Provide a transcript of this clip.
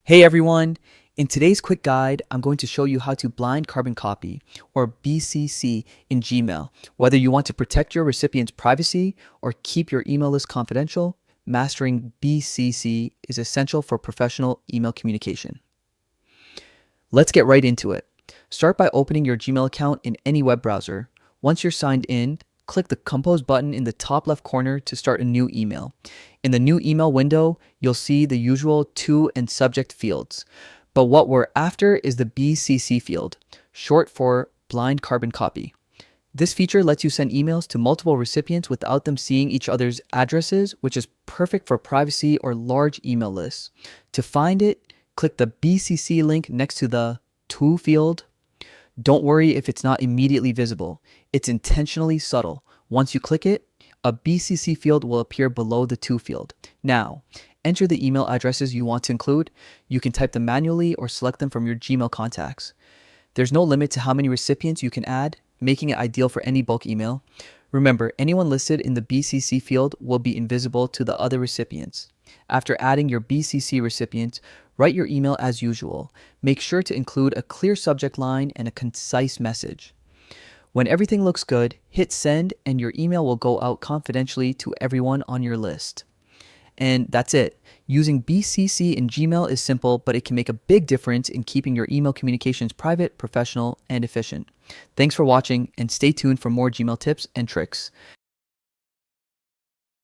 Hey everyone! In today's quick guide, I'm going to show you how to blind carbon copy, or BCC, in Gmail. Whether you want to protect your recipient's privacy or keep your email list confidential, mastering BCC is essential for professional email communication. Let's get right into it. Start by opening your Gmail account in any web browser. Once you're signed in, click the Compose button in the top left corner to start a new email. In the new email window, you'll see the usual to and subject fields. But what we're after is the BCC field, short for blind carbon copy. This feature lets you send emails to multiple recipients without them seeing each other's addresses, which is perfect for privacy or large email lists. To find it, click the BCC link next to the To field. Don't worry if it's not immediately visible. It's intentionally subtle. Once you click it, a BCC field will appear below the To field. Now, enter the email addresses you want to include. You can type them manually or select them from your Gmail contacts. There's no limit to how many recipients you can add, making it ideal for any bulk email. Remember, anyone listed in the BCC field will be invisible to the other recipients. After adding your BCC recipient, write your email as usual. Make sure to include a clear subject line and a concise message. When everything looks good, hit send and your email will go out confidentially to everyone on your list. And that's it. Using BCC in Gmail is simple, but it can make a big difference in keeping your email communications private, professional, and efficient. Thanks for watching, and stay tuned for more Gmail tips and tricks.